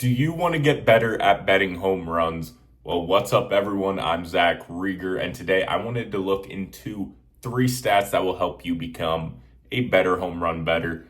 Do you want to get better at betting home runs? Well, what's up, everyone? I'm Zach Reger, and today I wanted to look into 3 stats that will help you become a better home run bettor.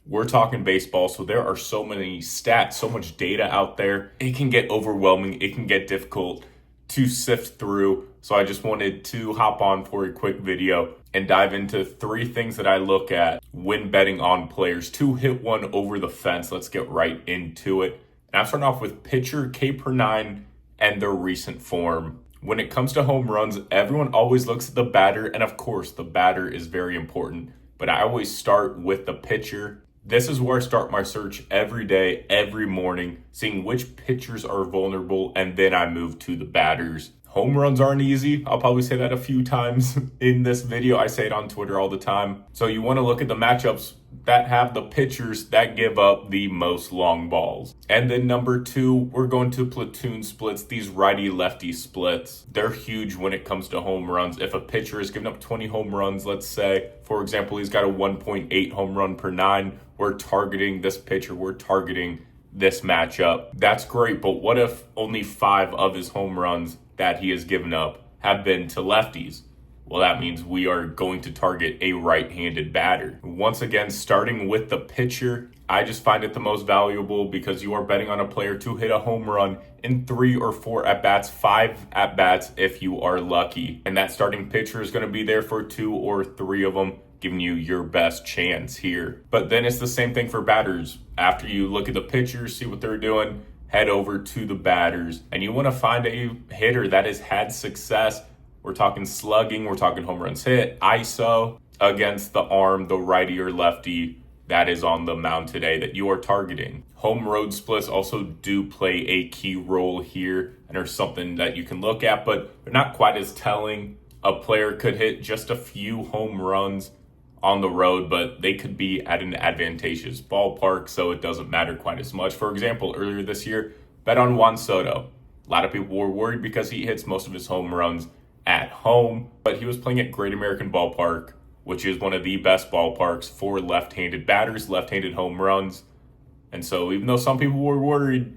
We're talking baseball, so there are so many stats, so much data out there. It can get overwhelming, it can get difficult to sift through. So I just wanted to hop on for a quick video and dive into 3 things that I look at when betting on players to hit one over the fence. Let's get right into it. And I'm starting off with pitcher K per 9 and their recent form. When it comes to home runs, everyone always looks at the batter, and of course the batter is very important, but I always start with the pitcher. This is where I start my search every day, every morning, seeing which pitchers are vulnerable, and then I move to the batters. Home runs aren't easy. I'll probably say that a few times in this video. I say it on Twitter all the time. So you want to look at the matchups that have the pitchers that give up the most long balls. And then number 2, we're going to platoon splits, these righty-lefty splits. They're huge when it comes to home runs. If a pitcher is giving up 20 home runs, let's say, for example, he's got a 1.8 home run per 9, we're targeting this pitcher, we're targeting this matchup. That's great, but what if only 5 of his home runs that he has given up have been to lefties? Well, that means we are going to target a right-handed batter. Once again, starting with the pitcher, I just find it the most valuable because you are betting on a player to hit a home run in 3 or 4 at-bats, 5 at-bats if you are lucky. And that starting pitcher is going to be there for 2 or 3 of them, giving you your best chance here. But then it's the same thing for batters. After you look at the pitchers, see what they're doing, head over to the batters. And you want to find a hitter that has had success. We're talking slugging, we're talking home runs hit, ISO, against the arm, the righty or lefty that is on the mound today that you are targeting. Home road splits also do play a key role here and are something that you can look at, but they're not quite as telling. A player could hit just a few home runs on the road, but they could be at an advantageous ballpark, so it doesn't matter quite as much. For example, earlier this year, bet on Juan Soto. A lot of people were worried because he hits most of his home runs at home, but he was playing at Great American Ballpark, which is one of the best ballparks for left-handed batters, left-handed home runs. And so even though some people were worried,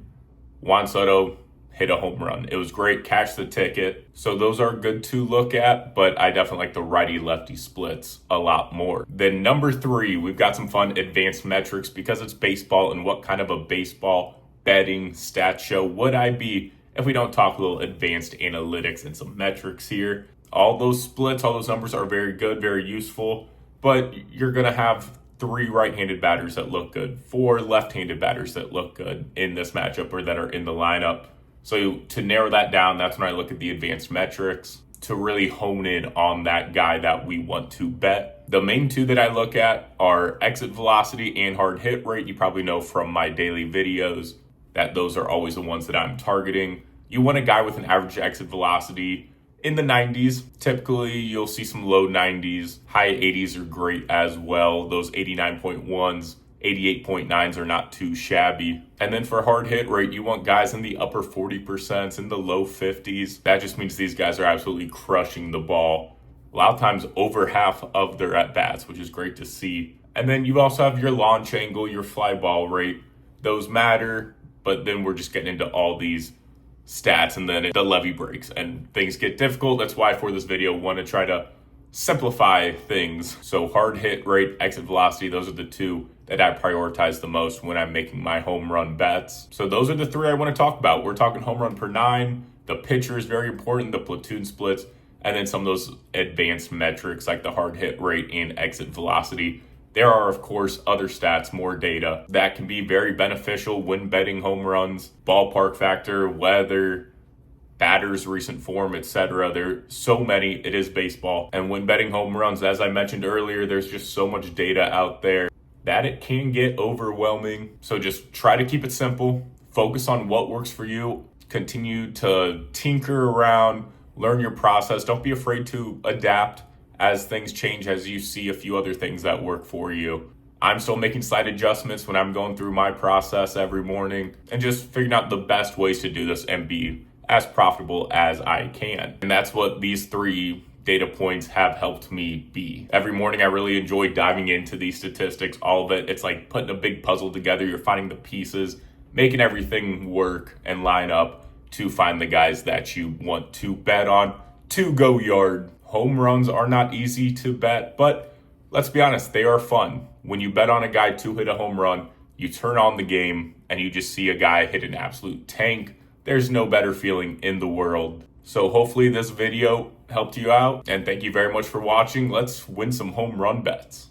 Juan Soto hit a home run. It was great, cash the ticket. So those are good to look at, but I definitely like the righty-lefty splits a lot more. Then number 3, we've got some fun advanced metrics because it's baseball, and what kind of a baseball betting stat show would I be if we don't talk a little advanced analytics and some metrics here? All those splits, all those numbers are very good, very useful, but you're going to have 3 right-handed batters that look good, 4 left-handed batters that look good in this matchup or that are in the lineup. So to narrow that down, that's when I look at the advanced metrics to really hone in on that guy that we want to bet. The main 2 that I look at are exit velocity and hard hit rate. You probably know from my daily videos that those are always the ones that I'm targeting. You want a guy with an average exit velocity in the 90s. Typically, you'll see some low 90s. High 80s are great as well. Those 89.1s, 88.9s are not too shabby. And then for hard hit rate, you want guys in the upper 40%, in the low 50s. That just means these guys are absolutely crushing the ball. A lot of times over half of their at-bats, which is great to see. And then you also have your launch angle, your fly ball rate. Those matter, but then we're just getting into all these stats, and then the levy breaks and things get difficult. That's why for this video, I want to try to simplify things. So hard hit rate, exit velocity, those are the 2 that I prioritize the most when I'm making my home run bets. So those are the 3 I want to talk about. We're talking home run per 9. The pitcher is very important, the platoon splits, and then some of those advanced metrics like the hard hit rate and exit velocity. There are, of course, other stats, more data that can be very beneficial when betting home runs, ballpark factor, weather, batters' recent form, etc. There are so many. It is baseball. And when betting home runs, as I mentioned earlier, there's just so much data out there that it can get overwhelming. So just try to keep it simple. Focus on what works for you. Continue to tinker around, learn your process. Don't be afraid to adapt as things change, as you see a few other things that work for you. I'm still making slight adjustments when I'm going through my process every morning and just figuring out the best ways to do this and be as profitable as I can. And that's what these 3 data points have helped me be. Every morning I really enjoy diving into these statistics, all of it. It's like putting a big puzzle together. You're finding the pieces making everything work and line up to find the guys that you want to bet on to go yard. Home runs are not easy to bet, but let's be honest, they are fun. When you bet on a guy to hit a home run, you turn on the game and you just see a guy hit an absolute tank. There's no better feeling in the world. So hopefully this video helped you out, and thank you very much for watching. Let's win some home run bets.